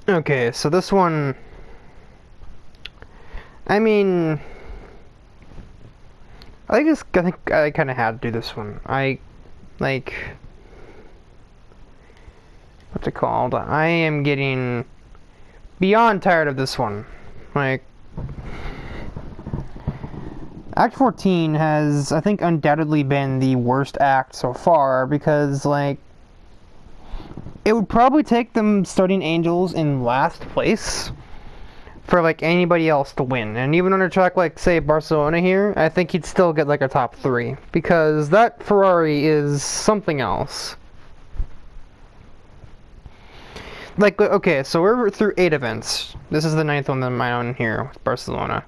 Okay, so this one, I mean, I think I kind of had to do this one. Like, what's it called? I am getting beyond tired of this one. Like, Act 14 has, I think, undoubtedly been the worst act so far because, like, it would probably take them starting Angels in last place for, like, anybody else to win. And even on a track like, say, Barcelona here, I think he'd still get, like, a top 3 because that Ferrari is something else. Like, okay, so we're through 8 events. This is the 9th one that I'm on here with Barcelona.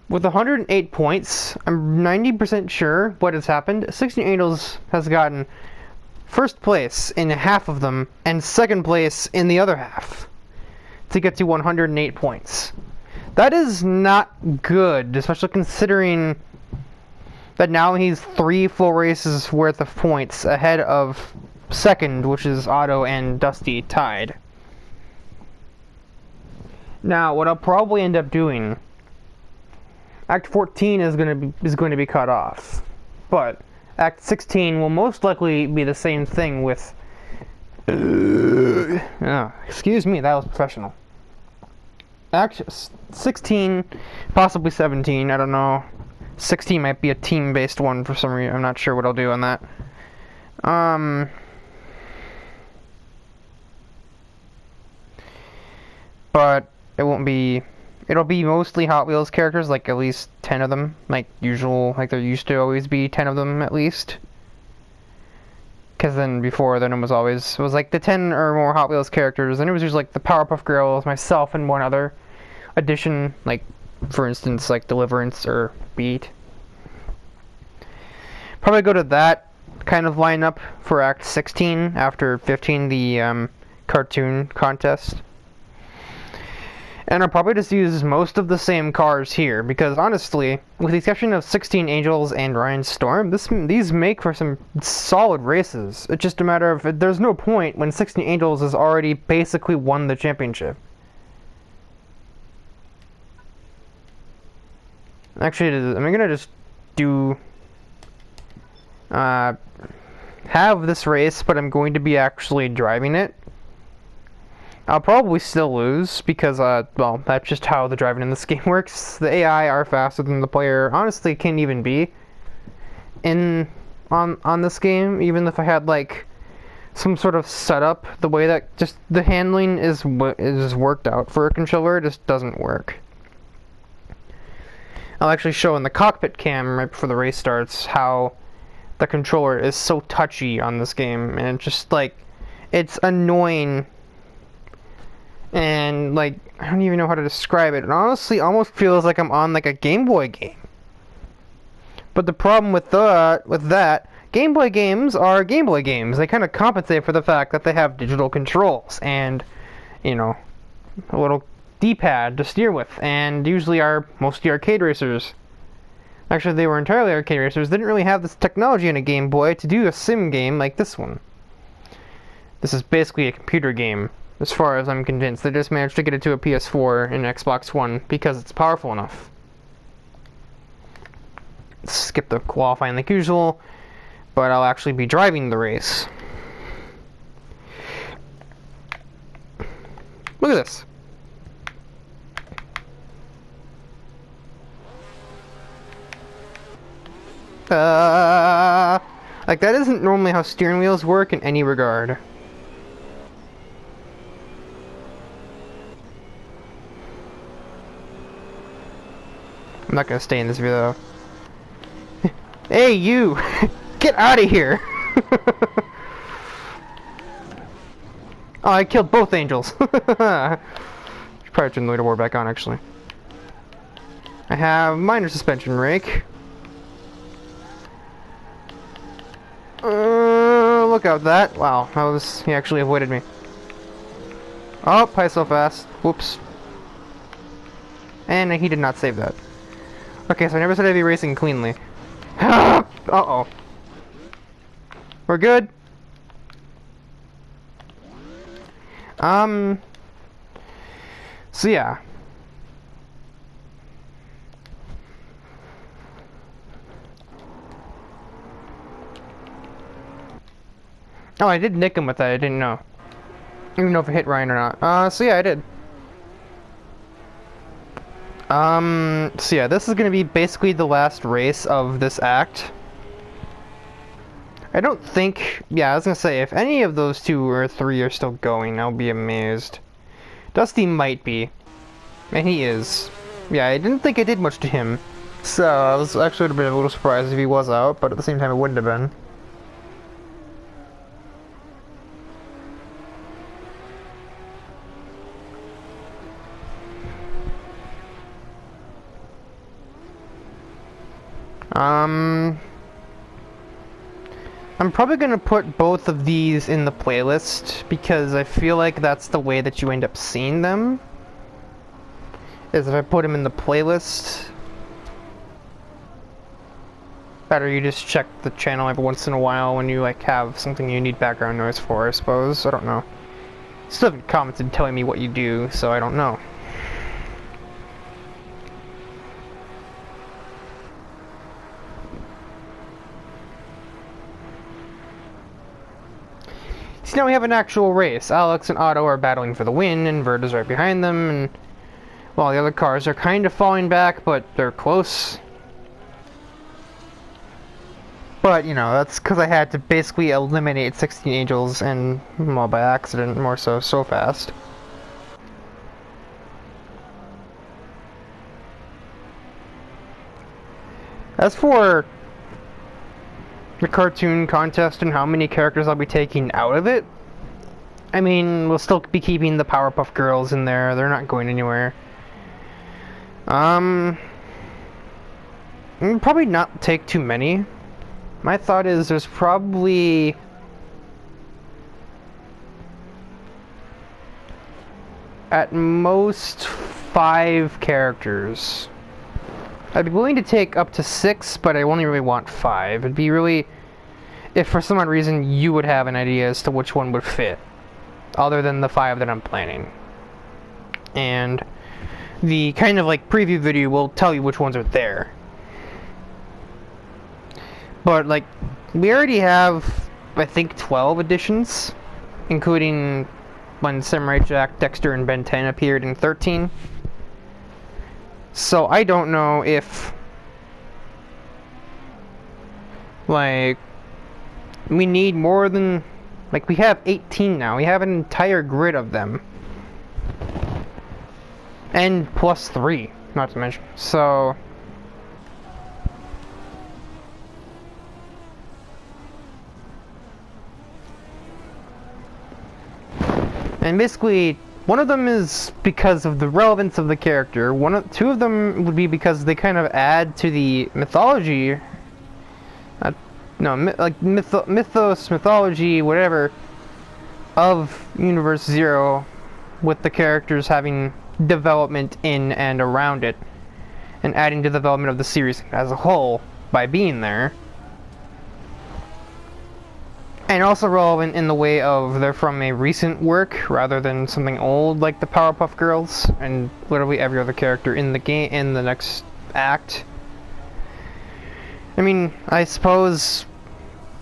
With 108 points, I'm 90% sure what has happened. 16 Angels has gotten first place in half of them and second place in the other half to get to 108 points. That is not good, especially considering that now he's 3 full races worth of points ahead of second, which is Otto and Dusty tied. Now, what I'll probably end up doing, Act 14 is going to be cut off, but Act 16 will most likely be the same thing with. Excuse me, that was professional. Act 16, possibly 17. I don't know. 16 might be a team-based one for some reason. I'm not sure what I'll do on that. But it won't be. It'll be mostly Hot Wheels characters, like at least 10 of them, like usual, like there used to always be 10 of them at least. Because then before, then it was like the 10 or more Hot Wheels characters, and it was usually like the Powerpuff Girls, myself, and one other addition, like for instance, like Deliverance or Beat. Probably go to that kind of lineup for Act 16 after 15, the cartoon contest. And I'll probably just use most of the same cars here, because honestly, with the exception of 16 Angels and Ryan Storm, these make for some solid races. It's just a matter of, there's no point when 16 Angels has already basically won the championship. Actually, I'm gonna just do, have this race, but I'm going to be actually driving it. I'll probably still lose because, well, that's just how the driving in this game works. The AI are faster than the player honestly can even be on this game, even if I had, like, some sort of setup. The way that just the handling is worked out for a controller just doesn't work. I'll actually show in the cockpit cam right before the race starts how the controller is so touchy on this game, and it's just, like, it's annoying. And, like, I don't even know how to describe it. It honestly almost feels like I'm on, like, a Game Boy game. But the problem with that, Game Boy games are Game Boy games. They kind of compensate for the fact that they have digital controls and, you know, a little D-pad to steer with. And usually are mostly arcade racers. Actually, they were entirely arcade racers. They didn't really have this technology in a Game Boy to do a sim game like this one. This is basically a computer game. As far as I'm convinced, they just managed to get it to a PS4 and Xbox One because it's powerful enough. Skip the qualifying like usual, but I'll actually be driving the race. Look at this. Like, that isn't normally how steering wheels work in any regard. I'm not gonna stay in this video. Hey, you! Get out of here! Oh, I killed both angels. Probably turn the leaderboard back on, actually. I have minor suspension brake. Look out that. Wow, he actually avoided me. Oh, probably so fast. Whoops. And he did not save that. Okay, so I never said I'd be racing cleanly. Uh-oh. We're good. Um, so yeah. Oh, I did nick him with that, I didn't know. I don't even know if it hit Ryan or not. So yeah, I did. So yeah, this is gonna be basically the last race of this act. I don't think, yeah, I was gonna say, if any of those 2 or 3 are still going, I'll be amazed. Dusty might be. And he is. Yeah, I didn't think I did much to him. So, I was actually would have been a little surprised if he was out, but at the same time it wouldn't have been. I'm probably gonna put both of these in the playlist because I feel like that's the way that you end up seeing them. Is if I put them in the playlist. Better you just check the channel every once in a while when you like have something you need background noise for, I suppose. I don't know. Still haven't commented telling me what you do, so I don't know. So now we have an actual race. Alex and Otto are battling for the win, and Vert is right behind them, and while the other cars are kind of falling back, but they're close. But, you know, that's because I had to basically eliminate 16 angels, and, well, by accident, more so fast. As for the cartoon contest and how many characters I'll be taking out of it, I mean, we'll still be keeping the Powerpuff Girls in there. They're not going anywhere. Probably not take too many. My thought is there's probably at most 5 characters. I'd be willing to take up to 6, but I only really want 5. It'd be really, if for some odd reason you would have an idea as to which one would fit, other than the 5 that I'm planning. And the kind of like preview video will tell you which ones are there. But like, we already have, I think, 12 editions, including when Samurai Jack, Dexter, and Ben 10 appeared in 13. So I don't know if, like, we need more than, like, we have 18 now. We have an entire grid of them. And plus 3, not to mention. So and basically, one of them is because of the relevance of the character. Two of them would be because they kind of add to the mythology. Mythology, whatever, of Universe Zero, with the characters having development in and around it, and adding to the development of the series as a whole by being there. And also relevant in the way of they're from a recent work rather than something old like the Powerpuff Girls and literally every other character in the game in the next act. I mean, I suppose,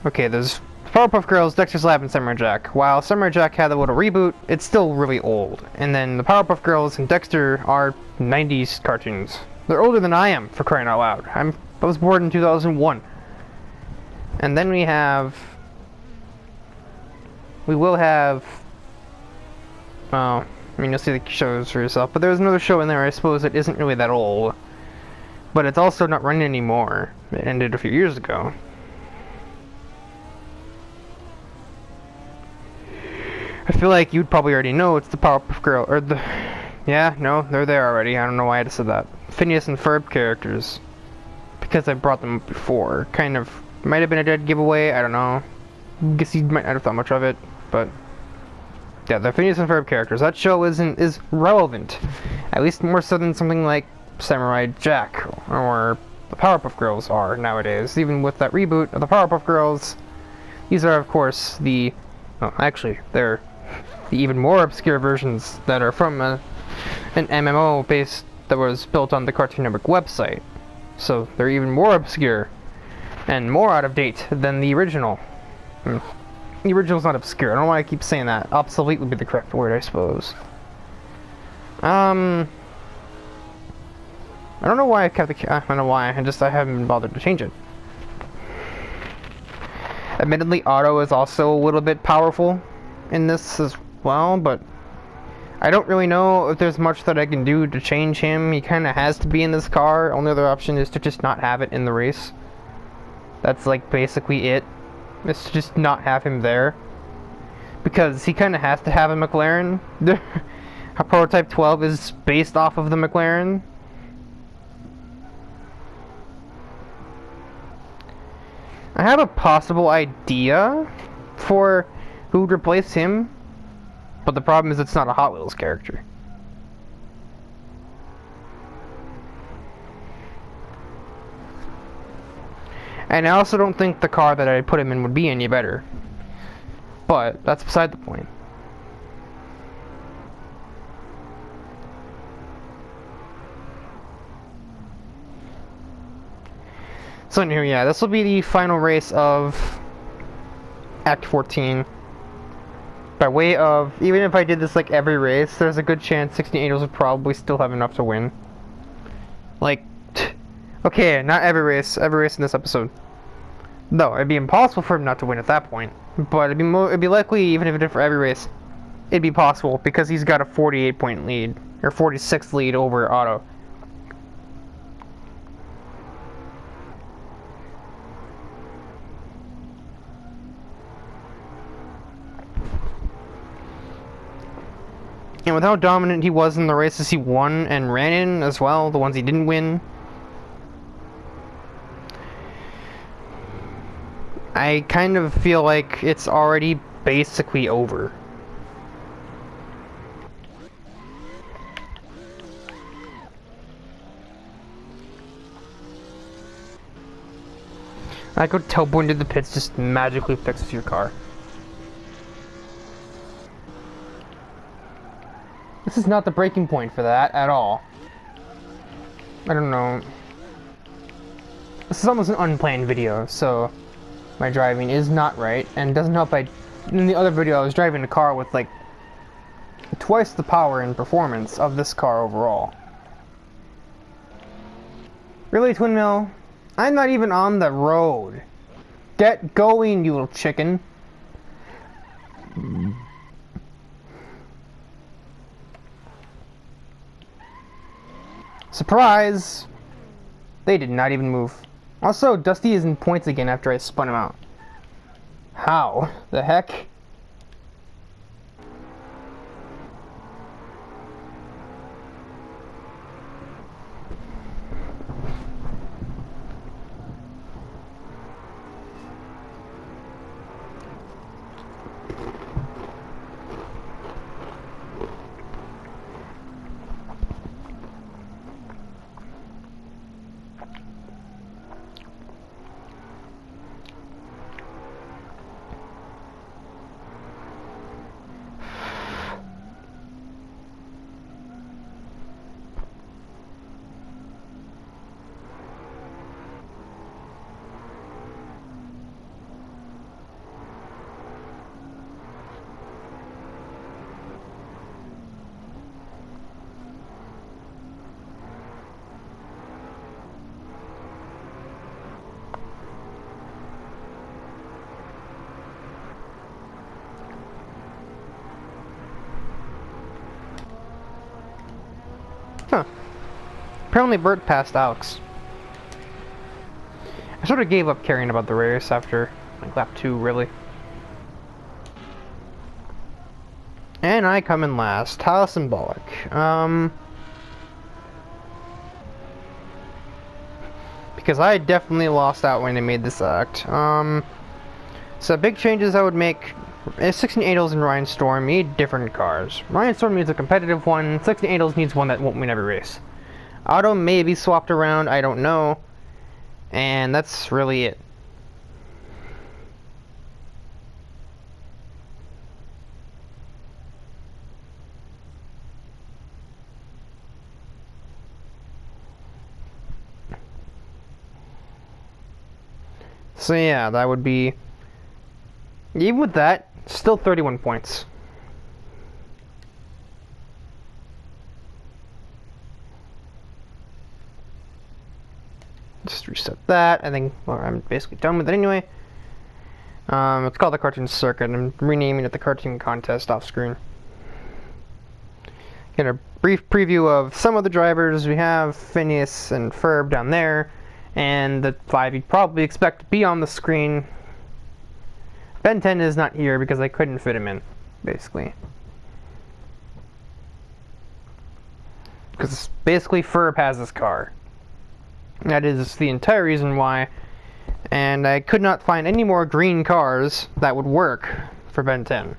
okay, there's Powerpuff Girls, Dexter's Lab, and Samurai Jack. While Samurai Jack had a little reboot, it's still really old. And then the Powerpuff Girls and Dexter are 90s cartoons. They're older than I am, for crying out loud. I was born in 2001. And then we will have, well, I mean, you'll see the shows for yourself, but there's another show in there, I suppose, that isn't really that old. But it's also not running anymore. It ended a few years ago. I feel like you'd probably already know it's the Powerpuff Girl, or the, yeah, no, they're there already. I don't know why I just said that. Phineas and Ferb characters. Because I brought them up before. Kind of, might have been a dead giveaway, I don't know. Guess you might not have thought much of it, but yeah, the Phineas and Ferb characters. That show is relevant, at least more so than something like Samurai Jack or the Powerpuff Girls are nowadays. Even with that reboot of the Powerpuff Girls, these are of course the, well, actually they're the even more obscure versions that are from an MMO based that was built on the Cartoon Network website. So they're even more obscure and more out of date than the original. The original's not obscure. I don't know why I keep saying that. Obsolete would be the correct word, I suppose. I don't know why I kept the... I don't know why. I haven't been bothered to change it. Admittedly, Otto is also a little bit powerful in this as well, but I don't really know if there's much that I can do to change him. He kind of has to be in this car. Only other option is to just not have it in the race. That's like basically it. Is to just not have him there. Because he kind of has to have a McLaren. Prototype 12 is based off of the McLaren. I have a possible idea for who would replace him, but the problem is it's not a Hot Wheels character. And I also don't think the car that I put him in would be any better. But that's beside the point. So anyway, yeah, this will be the final race of Act 14. By way of, even if I did this like every race, there's a good chance 16 Angels would probably still have enough to win. Like, okay, not every race in this episode. No, it'd be impossible for him not to win at that point. But it'd be likely, even if it did for every race, it'd be possible because he's got a 48-point lead, or 46 lead over Otto. And with how dominant he was in the races he won and ran in as well, the ones he didn't win, I kind of feel like it's already basically over. I could teleport into the pits, just magically fixes your car. This is not the breaking point for that at all. I don't know. This is almost an unplanned video, so my driving is not right, and doesn't help. In the other video, I was driving a car with like twice the power and performance of this car overall. Really, Twin Mill? I'm not even on the road. Get going, you little chicken. Surprise! They did not even move. Also, Dusty is in points again after I spun him out. How the heck? Huh. Apparently Bert passed Alex. I sort of gave up caring about the race after like lap 2, really. And I come in last. How symbolic. Because I definitely lost out when I made this act. So big changes I would make. 16 Adels and Ryan Storm need different cars. Ryan Storm needs a competitive one. 16 Adels needs one that won't win every race. Otto may be swapped around, I don't know. And that's really it. So yeah, that would be, even with that, still 31 points. Just reset that. I think, well, I'm basically done with it anyway. It's called the Cartoon Circuit. I'm renaming it the Cartoon Contest off screen. Get a brief preview of some of the drivers. We have Phineas and Ferb down there, and the 5 you'd probably expect to be on the screen. Ben 10 is not here because I couldn't fit him in, basically. Because basically Ferb has this car. That is the entire reason why. And I could not find any more green cars that would work for Ben 10.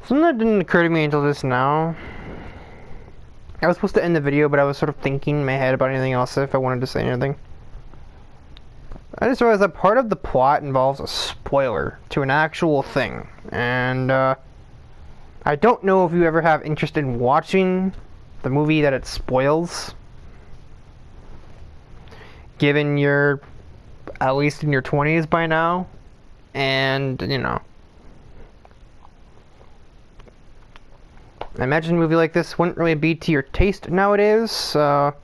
Something that didn't occur to me until just now. I was supposed to end the video, but I was sort of thinking in my head about anything else if I wanted to say anything. I just realized that part of the plot involves a spoiler to an actual thing. And, I don't know if you ever have interest in watching the movie that it spoils. Given you're at least in your 20s by now. And, you know. I imagine a movie like this wouldn't really be to your taste nowadays. But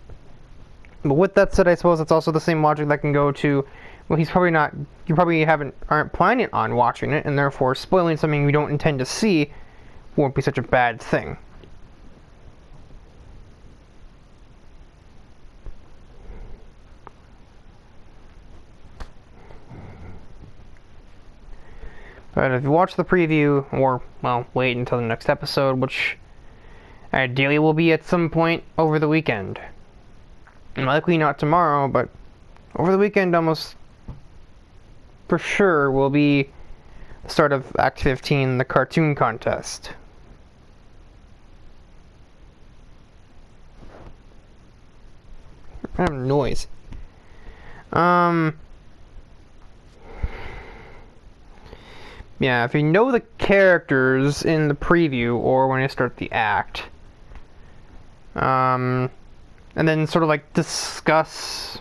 with that said, I suppose it's also the same logic that can go to, well, he's probably not, you probably aren't planning on watching it, and therefore spoiling something you don't intend to see won't be such a bad thing. But if you watch the preview, or, well, wait until the next episode, which ideally will be at some point over the weekend. Likely not tomorrow, but over the weekend almost for sure will be the start of Act 15, the cartoon contest. I have noise. Yeah, if you know the characters in the preview or when you start the act, and then sort of like discuss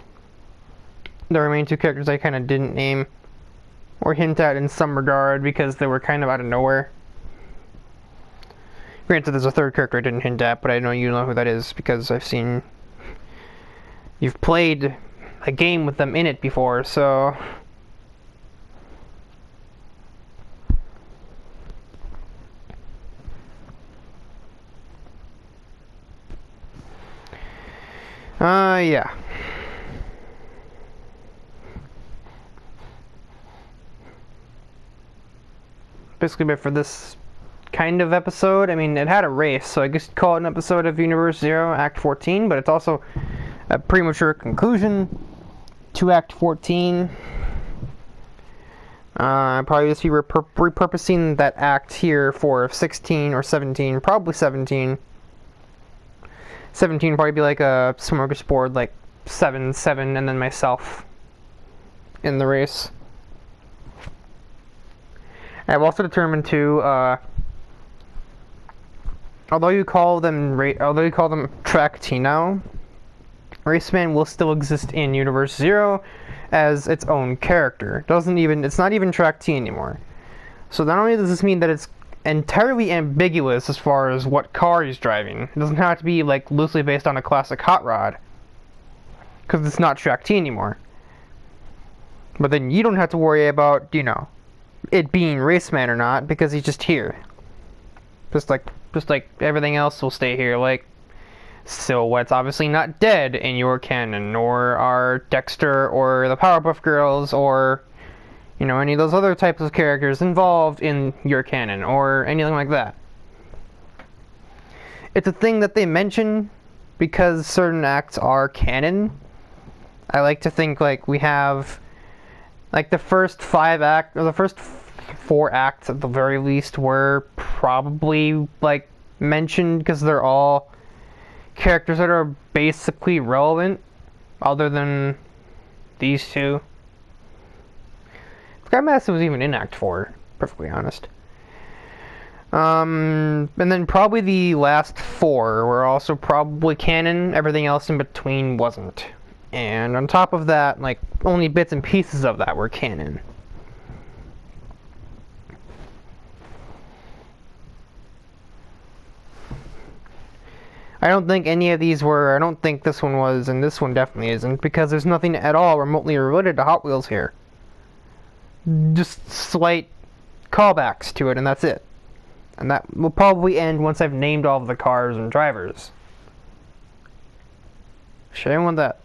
the remaining 2 characters I kind of didn't name or hint at in some regard because they were kind of out of nowhere. Granted, there's a 3rd character I didn't hint at, but I know you know who that is because I've seen you've played a game with them in it before, so. Yeah. Basically, but for this kind of episode, I mean, it had a race, so I guess you'd call it an episode of Universe 0, Act 14, but it's also a premature conclusion to Act 14. Probably just be repurposing that act here for 16 or 17, probably 17. 17 would probably be like a smorgasbord, like 7, and then myself in the race. I've also determined to, although you call them Track T now, Raceman will still exist in Universe 0 as its own character. It's not even Track T anymore. So not only does this mean that it's entirely ambiguous as far as what car he's driving. It doesn't have to be like loosely based on a classic hot rod, because it's not Track T anymore. But then you don't have to worry about, you know, it being Raceman or not, because he's just here. Just like just like everything else will stay here. Like, Silhouette's obviously not dead in your canon, nor are Dexter or the Powerpuff Girls or, you know, any of those other types of characters involved in your canon or anything like that. It's a thing that they mention because certain acts are canon. I like to think like we have like the first 4 acts at the very least were probably like mentioned because they're all characters that are basically relevant other than these two. I forgot Madison was even in Act 4, perfectly honest. And then probably the last 4 were also probably canon. Everything else in between wasn't. And on top of that, like, only bits and pieces of that were canon. I don't think any of these were, I don't think this one was, and this one definitely isn't, because there's nothing at all remotely related to Hot Wheels here. Just slight callbacks to it, and that's it. And that will probably end once I've named all of the cars and drivers. Should I want that?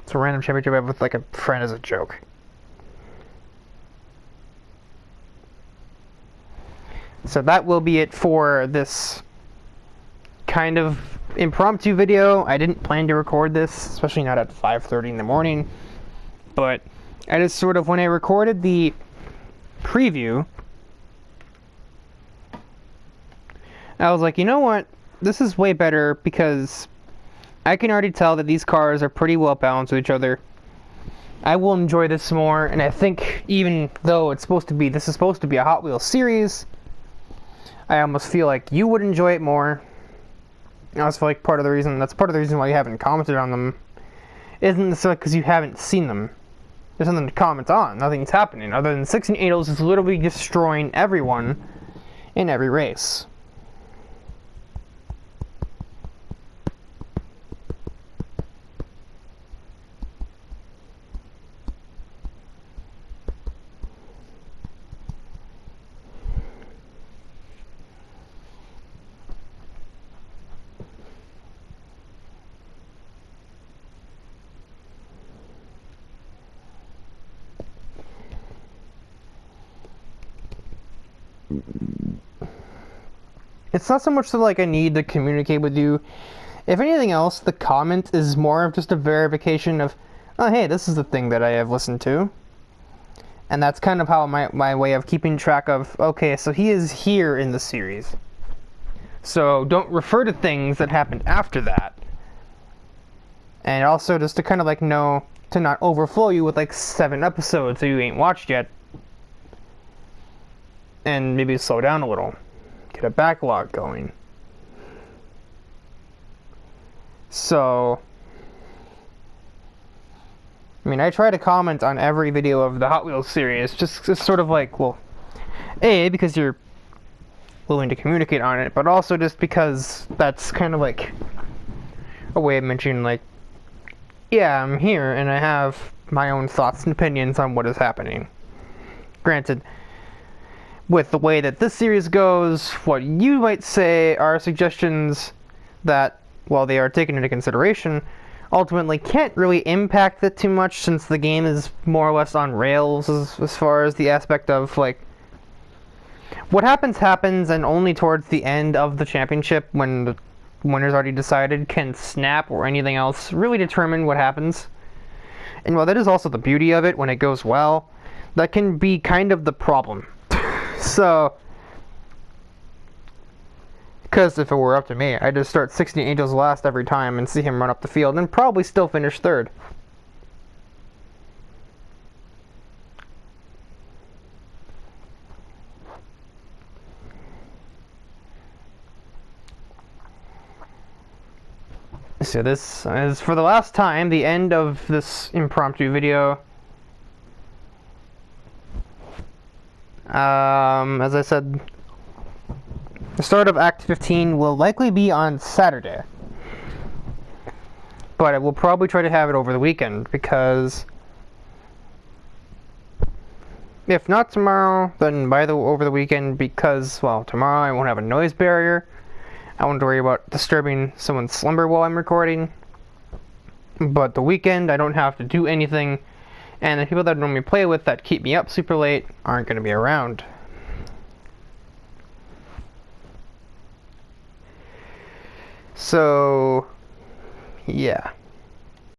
It's a random championship I have with like a friend as a joke. So that will be it for this kind of impromptu video. I didn't plan to record this, especially not at 5:30 in the morning. But I just sort of, when I recorded the preview, I was like, you know what? This is way better because I can already tell that these cars are pretty well balanced with each other. I will enjoy this more, and I think even though this is supposed to be a Hot Wheels series, I almost feel like you would enjoy it more. I also feel like that's part of the reason why you haven't commented on them isn't necessarily because you haven't seen them. There's nothing to comment on. Nothing's happening other than 1680s is literally destroying everyone in every race. It's not so much that like I need to communicate with you. If anything else, the comment is more of just a verification of, oh hey, this is the thing that I have listened to. And that's kind of how my way of keeping track of, okay, so he is here in the series. So don't refer to things that happened after that. And also just to kind of like know to not overflow you with like 7 episodes that you ain't watched yet. And maybe slow down a little. Get a backlog going. So, I mean, I try to comment on every video of the Hot Wheels series, just sort of like, well, A, because you're willing to communicate on it, but also just because that's kind of like a way of mentioning, like, yeah, I'm here and I have my own thoughts and opinions on what is happening. Granted, with the way that this series goes, what you might say are suggestions that, while they are taken into consideration, ultimately can't really impact it too much since the game is more or less on rails as far as the aspect of, like, what happens, and only towards the end of the championship, when the winner's already decided, can Snap or anything else really determine what happens. And while that is also the beauty of it when it goes well, that can be kind of the problem. So, because if it were up to me, I'd just start 16 Angels last every time and see him run up the field and probably still finish 3rd. So this is, for the last time, the end of this impromptu video. As I said, the start of Act 15 will likely be on Saturday. But I will probably try to have it over the weekend because If not tomorrow, then over the weekend, because, well, tomorrow I won't have a noise barrier. I won't worry about disturbing someone's slumber while I'm recording. But the weekend, I don't have to do anything, and the people that I normally play with that keep me up super late aren't going to be around. So, yeah.